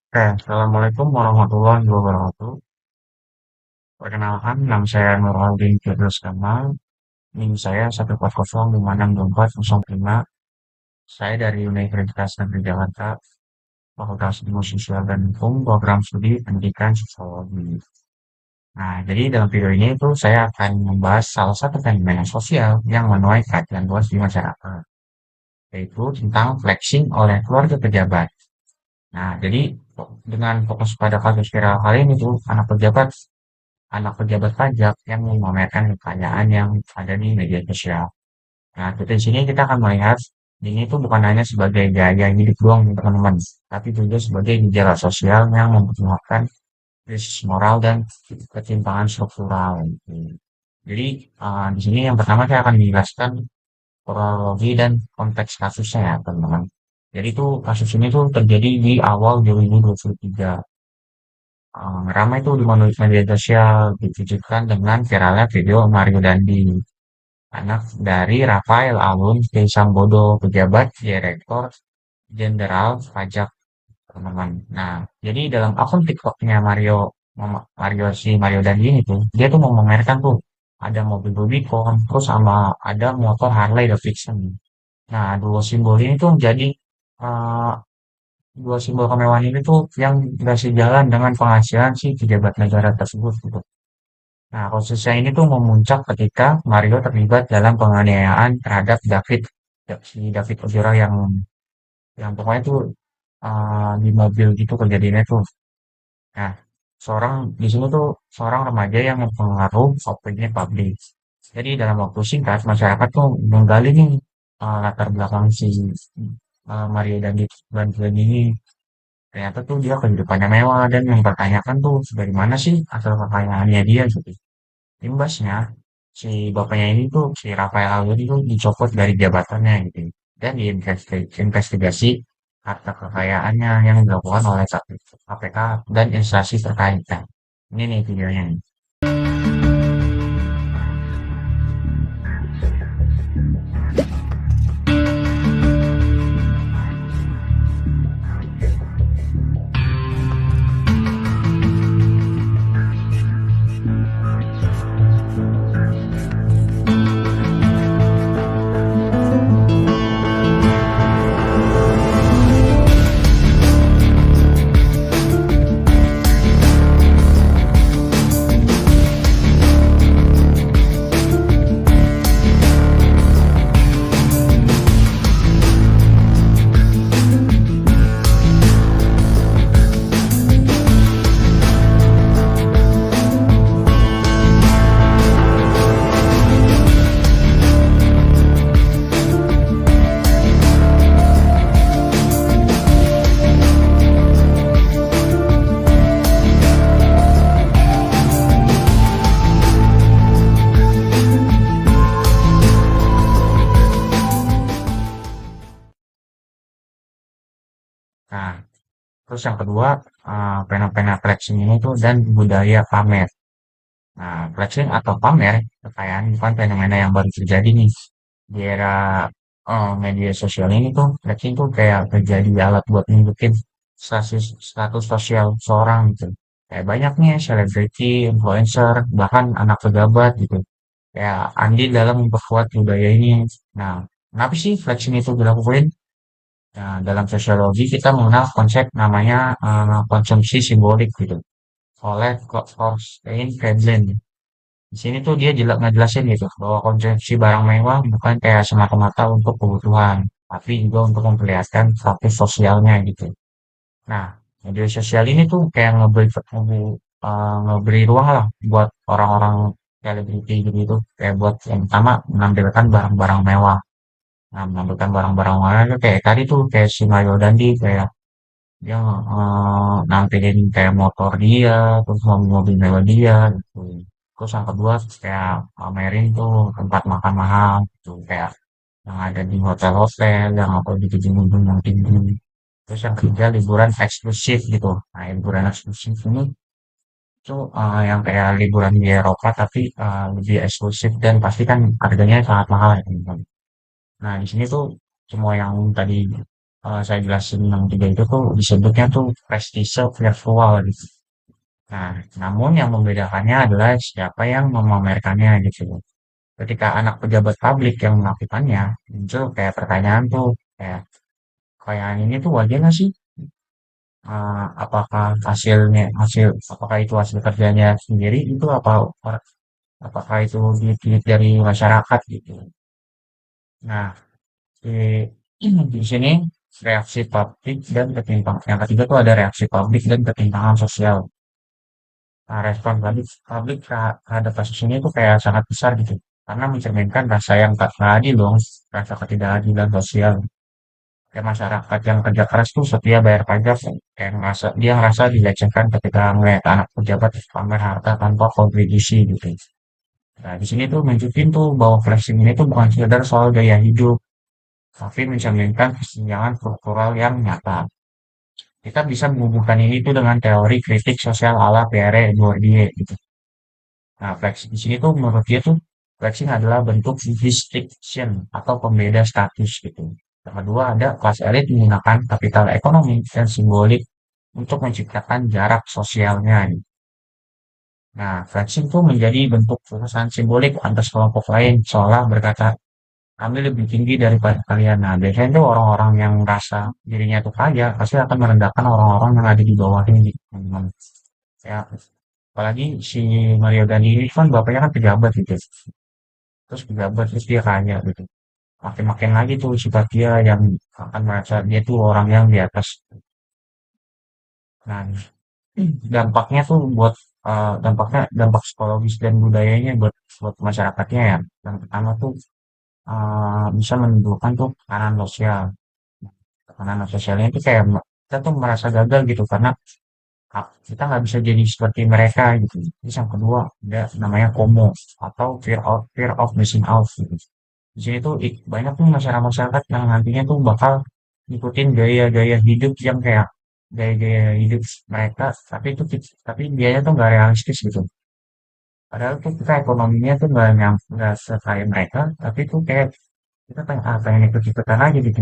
Assalamualaikum warahmatullahi wabarakatuh. Perkenalkan, nama saya Nurhaldin Firdaus Kamal. NIM saya 140562405. Saya dari Universitas Negeri Jakarta, Fakultas Ilmu Sosial dan Hukum, Program Studi Pendidikan Sosiologi. Nah, jadi dalam video ini tuh saya akan membahas salah satu fenomena sosial yang menuai perhatian luas di masyarakat, yaitu tentang flexing oleh keluarga pejabat. Nah, jadi dengan fokus pada kasus viral kali ini tuh, anak pejabat pajak yang memamerkan kekayaan yang ada di media sosial. Nah, di sini kita akan melihat ini tuh bukan hanya sebagai gaya hidup doang nih, teman-teman, tapi juga sebagai gejala sosial yang memperlihatkan krisis moral dan ketimpangan struktural. Gitu. Jadi di sini yang pertama saya akan menjelaskan kronologi dan konteks kasusnya ya, teman-teman. Jadi tuh kasus ini tuh terjadi di awal 2023. Ramai tuh di media sosial ditujukan dengan viralnya video Mario Dandi, anak dari Rafael Alun Trisambodo, pejabat Direktur Jenderal Pajak, teman-teman. Nah, jadi dalam akun TikToknya Mario Dandi ini tuh, dia tuh memamerkan tuh ada mobil Rubicon, terus sama ada motor Harley Davidson. Nah, eh, dua simbol kemewahan ini tuh yang gak sejalan dengan penghasilan si pejabat negara tersebut gitu. Nah, kasusnya ini tuh memuncak ketika Mario terlibat dalam penganiayaan terhadap si David Ozora yang pokoknya tuh di mobil gitu kejadiannya tuh. Nah, di sini tuh seorang remaja yang mempengaruhi opini publik. Jadi dalam waktu singkat masyarakat tuh menggali nih latar belakang si Mario dan ini. Ternyata tuh dia kehidupannya mewah dan mempertanyakan tuh dari mana sih asal kekayaannya dia gitu. Imbasnya, si bapaknya ini tuh, si Rafael Alun itu dicopot dari jabatannya gitu. Dan diinvestigasi harta kekayaannya yang dilakukan oleh KPK dan instansi terkait. Nah, ini nih videonya. Nah, terus yang kedua, fenomena flexing ini tuh dan budaya pamer. Nah, flexing atau pamer kekayaan bukan fenomena yang baru terjadi nih. Di era media sosial ini tuh, flexing tuh kayak terjadi alat buat nunjukin status sosial seorang gitu. Kayak banyak nih selebriti, influencer, bahkan anak pejabat gitu. Kayak andil dalam memperkuat budaya ini. Nah, kenapa sih flexing itu dilakukan? Nah, dalam sosiologi kita mengenal konsep namanya konsumsi simbolik gitu oleh Thorstein Veblen. Di sini tuh dia ngejelasin gitu bahwa konsumsi barang mewah bukan kayak semata-mata untuk kebutuhan, tapi juga untuk memperlihatkan status sosialnya gitu. Nah, media sosial ini tuh kayak ngeberi ruang lah buat orang-orang selebriti gitu, kayak buat yang pertama menampilkan barang-barang mewah. Nah, menampilkan barang-barang mewah itu kayak tadi tuh kayak si Mario Dandi kayak dia nampilin kayak motor dia, terus mobil-mobil mewah dia gitu. Terus yang kedua kayak pamerin tuh tempat makan mahal gitu, kayak yang ada di hotel-hotel, yang apa di gedung-gedung yang tinggi. Terus yang ketiga liburan eksklusif gitu. Nah, liburan eksklusif ini tuh yang kayak liburan di Eropa tapi lebih eksklusif dan pasti kan harganya sangat mahal ya teman-teman. Nah, di sini tuh semua yang tadi saya jelasin yang tiga itu tuh disebutnya tuh prestise virtual gitu. Nah, namun yang membedakannya adalah siapa yang memamerkannya gitu. Ketika anak pejabat publik yang melakukannya, muncul kayak pertanyaan tuh, kayak, kayak ini tuh wajar nggak sih? Apakah apakah itu hasil kerjanya sendiri itu apakah itu duit dari masyarakat gitu. Nah, di, di sini reaksi publik dan ketimpangan. Yang ketiga tuh ada reaksi publik dan ketimpangan sosial. Nah, respon publik terhadap kasus ini tuh kayak sangat besar gitu. Karena mencerminkan rasa yang tak adil dong, rasa ketidakadilan sosial. Kayak masyarakat yang kerja keras tuh setia bayar pajak, kayak dia ngerasa dilecehkan ketika ngeliat anak pejabat pamer harta tanpa kontribusi gitu. Nah, di sini tuh nunjukin tuh bahwa flexing ini tuh bukan sekedar soal gaya hidup, tapi mencerminkan kesenjangan struktural yang nyata. Kita bisa menghubungkan ini tuh dengan teori kritik sosial ala Pierre Bourdieu gitu. Nah, flexing di sini tuh menurut dia tuh flexing adalah bentuk distinction atau pembeda status gitu. Yang kedua ada kelas elit menggunakan kapital ekonomi dan simbolik untuk menciptakan jarak sosialnya. Gitu. Nah, flexing tuh menjadi bentuk kekuasaan simbolik atas kelompok lain, seolah berkata kami lebih tinggi daripada kalian. Nah, biasanya tuh orang-orang yang merasa dirinya tuh kaya pasti akan merendahkan orang-orang yang ada di bawahnya gitu. Teman-teman. Ya, apalagi si Mario Dandi ini kan bapaknya kan pejabat gitu. Terus pejabat terus dia kaya gitu. Makin-makin lagi tuh sifat dia yang akan merasa dia tuh orang yang di atas. Nah, dampaknya tuh buat dampak psikologis dan budayanya buat buat masyarakatnya ya. Yang pertama tuh bisa menimbulkan tuh tekanan sosial. Tekanan sosialnya itu kayak kita tuh merasa gagal gitu karena kita nggak bisa jadi seperti mereka gitu. Terus yang kedua ada namanya FOMO atau fear of missing out gitu. Di sini tuh banyak tuh masyarakat yang nantinya tuh bakal ngikutin gaya-gaya hidup yang kayak gaya-gaya hidup mereka, tapi biayanya tuh nggak realistis gitu. Padahal tuh kita ekonominya tuh nggak sekaya mereka, tapi tuh kayak kita pengen ikut-ikutan aja gitu.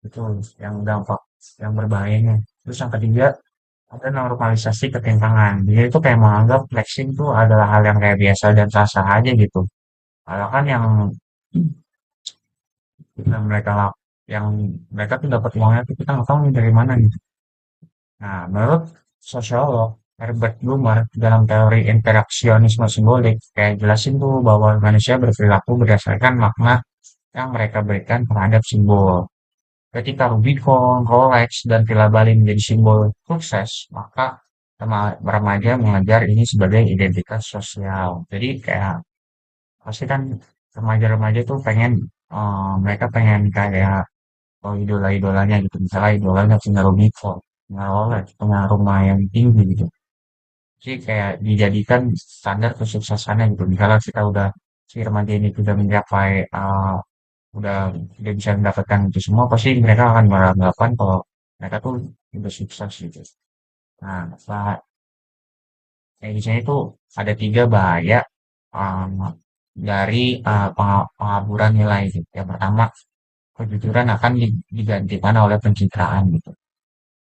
Itu yang dampak yang berbahayanya. Terus yang ketiga ada normalisasi ketimpangan. Dia itu kayak menganggap flexing tuh adalah hal yang kayak biasa dan sah-sah aja gitu. Padahal kan yang mereka lak- yang mereka tuh dapat uangnya tuh kita nggak tahu nih dari mana gitu. Nah, menurut sosiolog Herbert Blumer dalam teori interaksionisme simbolik kayak jelasin tuh bahwa manusia berperilaku berdasarkan makna yang mereka berikan terhadap simbol. Ketika Rubicon, Rolex, dan Villa Bali menjadi simbol sukses, maka remaja mengajar ini sebagai identitas sosial. Jadi kayak pasti kan remaja-remaja tuh pengen mereka pengen kayak idola-idolanya gitu. Misalnya idolanya punya Rubicon, punya Rolex, punya rumah yang tinggi gitu. Jadi kayak dijadikan standar kesuksesannya gitu. Misalnya kita udah si remaja ini sudah mencapai udah udah bisa mendapatkan itu semua pasti mereka akan beranggapan kalau mereka tuh udah sukses gitu. Nah, setelah kayak di sini tuh ada tiga bahaya um, dari pengaburan nilai gitu. Yang pertama, kejujuran akan digantikan oleh pencitraan gitu.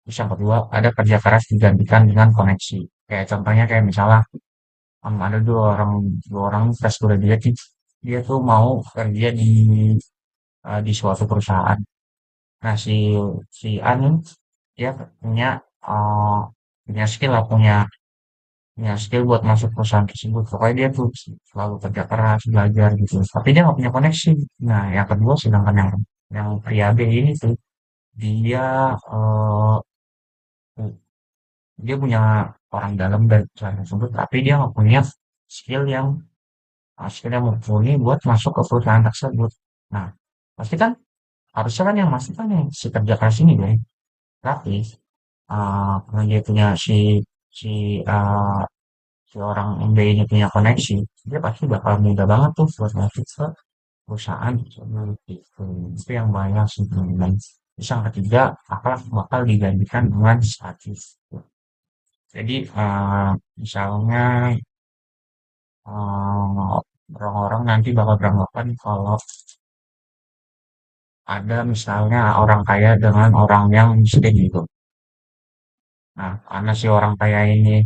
Terus yang kedua, ada kerja keras digantikan dengan koneksi. Kayak contohnya kayak misalnya ada dua orang fresh graduate nih, dia tuh mau kerja di suatu perusahaan. Nah, si A nih, dia punya eh, punya skill lah, punya skill buat masuk perusahaan tersebut. Pokoknya dia tuh selalu kerja keras, belajar gitu. Tapi dia nggak punya koneksi. Nah, yang kedua, sedangkan yang pria B ini tuh, dia eh, dia punya orang dalam dari perusahaan tersebut, tapi dia nggak punya skill yang skill yang mumpuni buat masuk ke perusahaan tersebut. Nah, pasti kan harusnya kan yang masuk kan yang si kerja keras ini deh. Tapi karena dia punya si eh, si orang MB ini punya koneksi, dia pasti bakal mudah banget tuh buat masuk ke perusahaan tersebut gitu. Itu yang banyak sih teman-teman. Terus yang ketiga, akhlak bakal digantikan dengan status. Jadi misalnya orang-orang nanti bakal beranggapan kalau ada misalnya orang kaya dengan orang yang miskin gitu. Nah, karena si orang kaya ini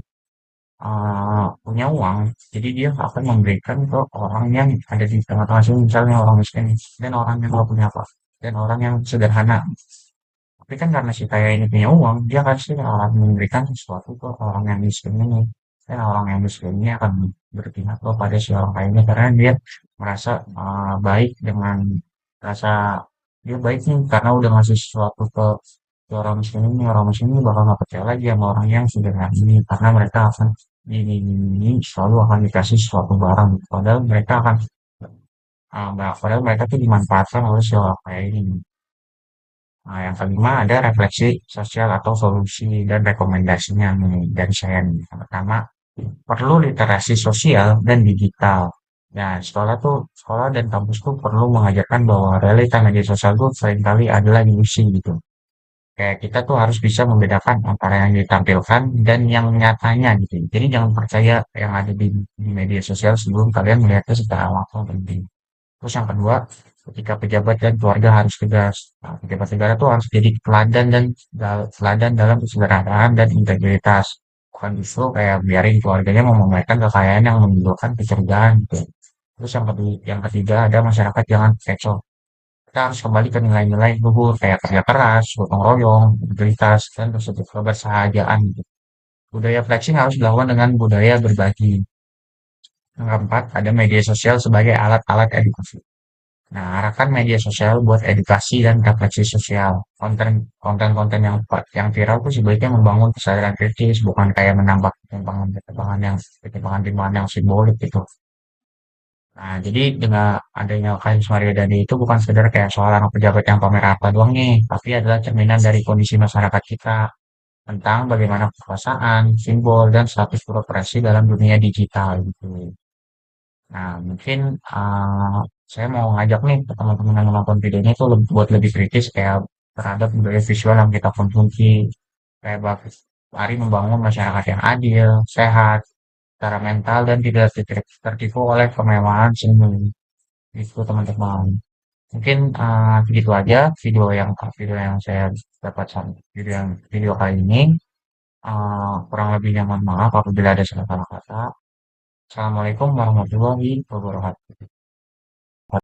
punya uang, jadi dia akan memberikan ke orang yang ada di tengah-tengah sini, misalnya orang miskin dan orang yang nggak punya apa, dan orang yang sederhana. Tapi kan karena si kaya ini punya uang, dia pasti akan memberikan sesuatu ke orang yang miskin ini. Dan orang yang miskin ini akan berpihak kepada si orang kaya ini karena dia merasa baik dengan rasa dia baik nih karena udah ngasih sesuatu ke si orang miskin ini. Orang miskin ini bakal nggak percaya lagi sama orang yang sederhana ini karena mereka akan ini selalu akan dikasih suatu barang. Padahal mereka akan padahal mereka tuh dimanfaatkan oleh si orang kaya ini. Nah, yang kelima ada refleksi sosial atau solusi dan rekomendasinya nih dari saya nih. Yang pertama, perlu literasi sosial dan digital. Ya, sekolah dan kampus tuh perlu mengajarkan bahwa realita media sosial tuh seringkali adalah ilusi gitu. Kayak kita tuh harus bisa membedakan antara yang ditampilkan dan yang nyatanya gitu. Jadi jangan percaya yang ada di media sosial sebelum kalian melihatnya secara langsung penting. Terus yang kedua, ketika pejabat dan keluarga harus tegas. Nah, pejabat negara tuh harus jadi teladan dalam kesederhanaan dan integritas. Bukan justru kayak biarin keluarganya memamerkan kekayaan yang menimbulkan kecurigaan gitu. Terus yang ketiga ada masyarakat jangan kecoh. Kita harus kembali ke nilai-nilai luhur kayak kerja keras, gotong royong, integritas, dan kebersahajaan gitu. Budaya flexing harus dilakukan dengan budaya berbagi. Yang keempat, ada media sosial sebagai alat-alat edukasi. Nah, arahkan media sosial buat edukasi dan refleksi sosial. Konten-konten yang viral tuh sebaiknya membangun kesadaran kritis, bukan kayak menambah ketimpangan-ketimpangan yang simbolik gitu. Nah, jadi dengan adanya kasus Mario Dandi itu bukan sekedar kayak soal anak pejabat yang pamer apa doang nih, tapi adalah cerminan dari kondisi masyarakat kita tentang bagaimana kekuasaan, simbol, dan status beroperasi dalam dunia digital gitu. Nah, mungkin saya mau ngajak nih ke teman-teman yang nonton videonya itu buat lebih kritis kayak terhadap budaya visual yang kita konsumsi. Kayak mari membangun masyarakat yang adil, sehat, secara mental dan tidak tertipu oleh kemewahan seni. Itu teman-teman. Mungkin begitu aja video yang saya dapat video kali ini. Kurang lebihnya mohon maaf apabila ada salah-salah kata. Assalamualaikum warahmatullahi wabarakatuh.